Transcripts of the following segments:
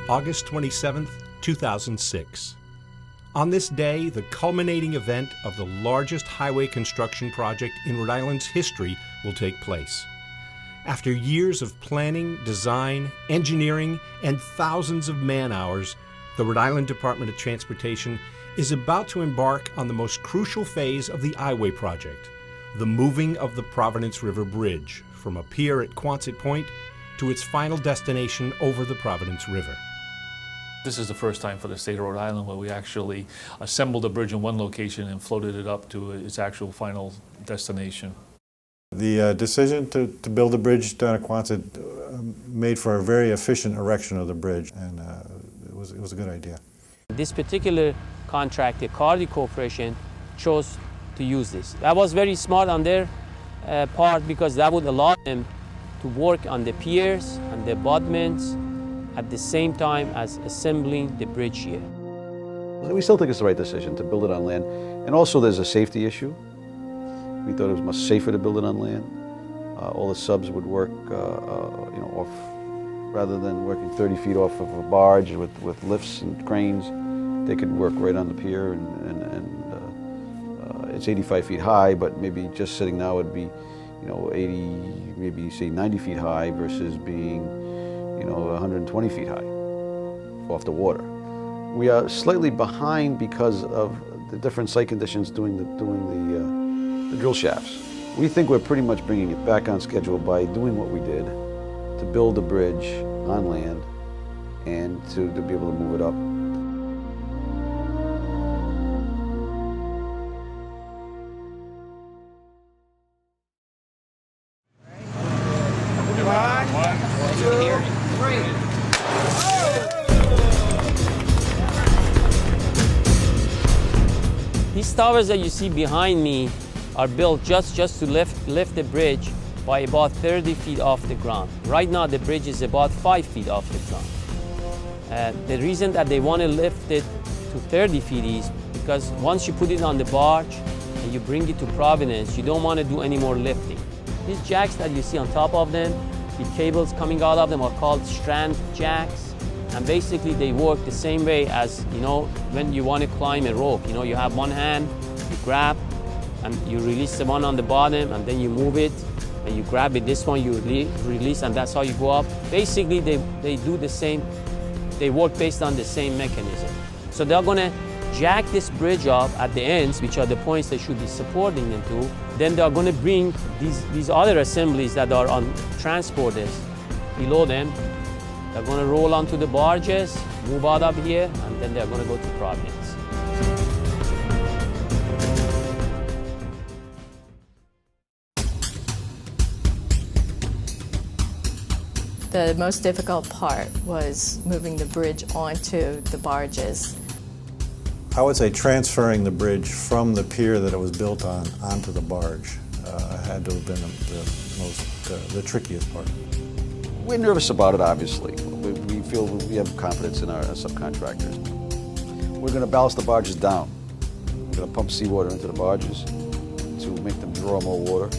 August 27, 2006. On this day, the culminating event of the largest highway construction project in Rhode Island's history will take place. After years of planning, design, engineering, and thousands of man-hours, the Rhode Island Department of Transportation is about to embark on the most crucial phase of the IWAY project, the moving of the Providence River Bridge from a pier at Quonset Point to its final destination over the Providence River. This is the first time for the state of Rhode Island where we actually assembled a bridge in one location and floated it up to its actual final destination. The decision to build a bridge down at Quonset made for a very efficient erection of the bridge, and it was a good idea. This particular contract, the Cardi Corporation, chose to use this. That was very smart on their part, because that would allow them to work on the piers and the abutments at the same time as assembling the bridge here. We still think it's the right decision to build it on land, and also there's a safety issue. We thought it was much safer to build it on land. All the subs would work, off, rather than working 30 feet off of a barge with lifts and cranes. They could work right on the pier, and it's 85 feet high, but maybe just sitting now would be, 80, maybe say 90 feet high versus being, 120 feet high off the water. We are slightly behind because of the different site conditions doing the drill shafts. We think we're pretty much bringing it back on schedule by doing what we did to build a bridge on land and to be able to move it up. These towers that you see behind me are built just to lift the bridge by about 30 feet off the ground. Right now the bridge is about 5 feet off the ground. The reason that they want to lift it to 30 feet is because once you put it on the barge and you bring it to Providence, you don't want to do any more lifting. These jacks that you see on top of them, the cables coming out of them are called strand jacks. And basically they work the same way as, when you want to climb a rope. You have one hand, you grab, and you release the one on the bottom, and then you move it, and you grab it, this one you release, and that's how you go up. Basically they do the same, they work based on the same mechanism. So they're gonna jack this bridge up at the ends, which are the points they should be supporting them to. Then they're gonna bring these other assemblies that are on transporters below them. They're going to roll onto the barges, move out of here, and then they're going to go to Providence. The most difficult part was moving the bridge onto the barges. I would say transferring the bridge from the pier that it was built on onto the barge had to have been the trickiest part. We're nervous about it, obviously. We feel we have confidence in our subcontractors. We're going to ballast the barges down. We're going to pump seawater into the barges to make them draw more water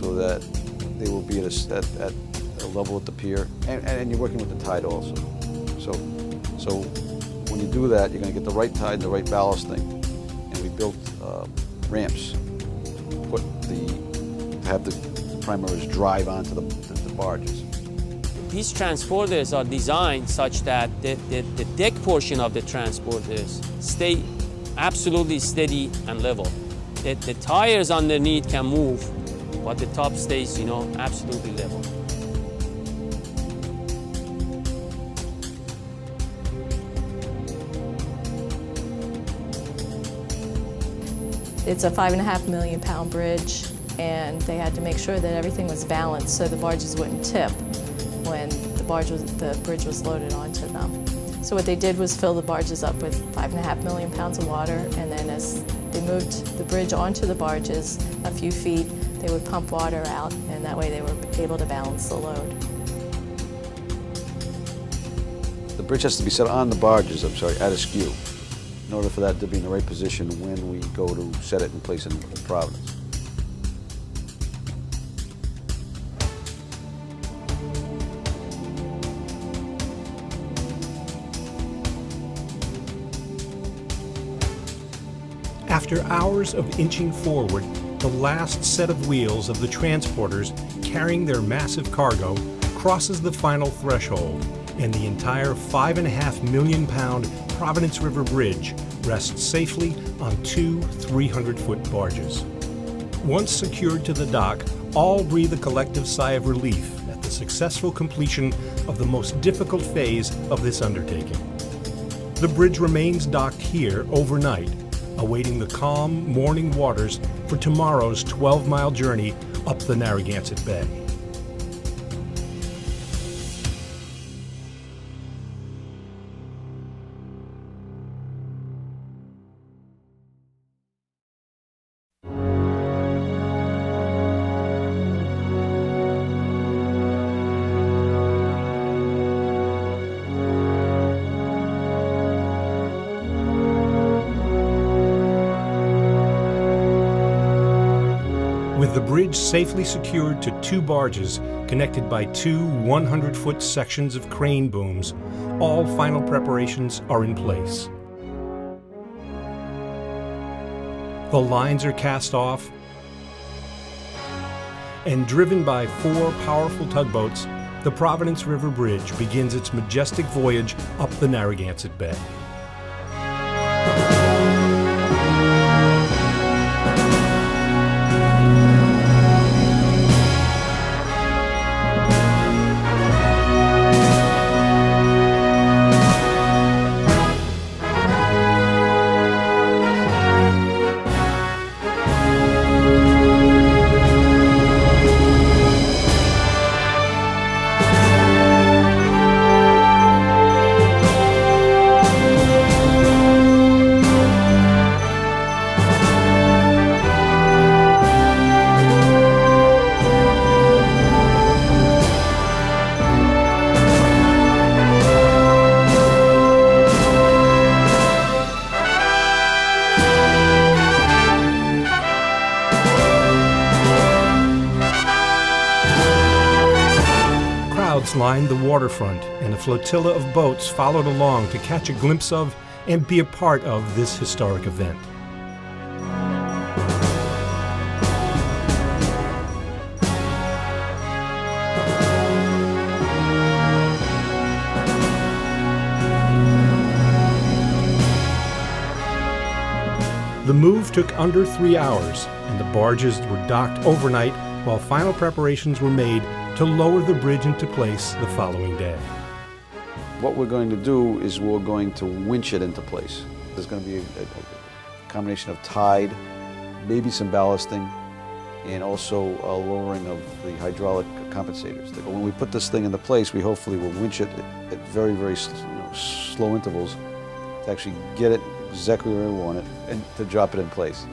so that they will be at a level at the pier. And you're working with the tide also. So when you do that, you're going to get the right tide and the right ballasting. And we built ramps to have the primaries drive onto the barges. These transporters are designed such that the deck portion of the transporters stay absolutely steady and level. The tires underneath can move, but the top stays, absolutely level. It's a 5.5 million pound bridge, and they had to make sure that everything was balanced so the barges wouldn't tip when the bridge was loaded onto them. So what they did was fill the barges up with 5.5 million pounds of water, and then as they moved the bridge onto the barges a few feet, they would pump water out, and that way they were able to balance the load. The bridge has to be set on the barges, at a skew, in order for that to be in the right position when we go to set it and place it in Providence. After hours of inching forward, the last set of wheels of the transporters carrying their massive cargo crosses the final threshold, and the entire 5.5 million pound Providence River Bridge rests safely on two 300-foot barges. Once secured to the dock, all breathe a collective sigh of relief at the successful completion of the most difficult phase of this undertaking. The bridge remains docked here overnight, awaiting the calm morning waters for tomorrow's 12-mile journey up the Narragansett Bay. With the bridge safely secured to two barges connected by two 100-foot sections of crane booms, all final preparations are in place. The lines are cast off, and driven by four powerful tugboats, the Providence River Bridge begins its majestic voyage up the Narragansett Bay. Lined the waterfront, and a flotilla of boats followed along to catch a glimpse of and be a part of this historic event. The move took under 3 hours, and the barges were docked overnight while final preparations were made to lower the bridge into place the following day. What we're going to do is we're going to winch it into place. There's going to be a combination of tide, maybe some ballasting, and also a lowering of the hydraulic compensators. When we put this thing into place, we hopefully will winch it at very, very slow intervals to actually get it exactly where we want it and to drop it in place.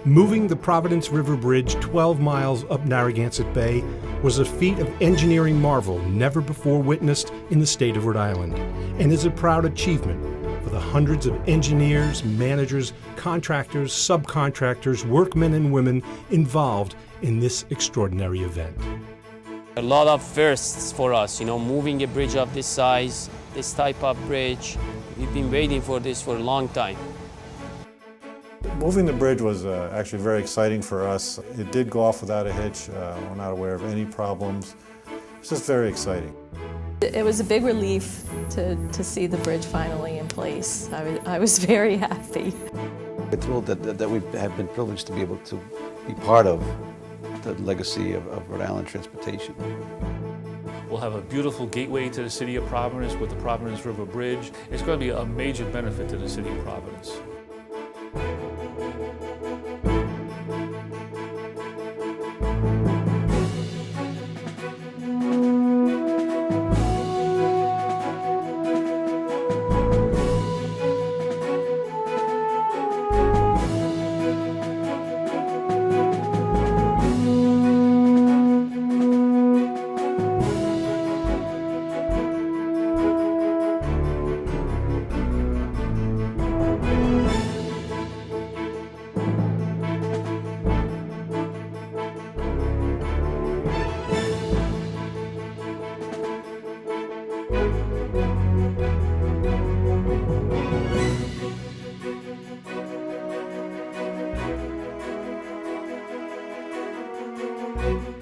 Moving the Providence River Bridge 12 miles up Narragansett Bay was a feat of engineering marvel never before witnessed in the state of Rhode Island, and is a proud achievement for the hundreds of engineers, managers, contractors, subcontractors, workmen and women involved in this extraordinary event. A lot of firsts for us, moving a bridge of this size, this type of bridge. We've been waiting for this for a long time. Moving the bridge was actually very exciting for us. It did go off without a hitch. We're not aware of any problems. It's just very exciting. It was a big relief to see the bridge finally in place. I was very happy. We're thrilled that we have been privileged to be able to be part of the legacy of Rhode Island transportation. We'll have a beautiful gateway to the city of Providence with the Providence River Bridge. It's going to be a major benefit to the city of Providence. Bridge.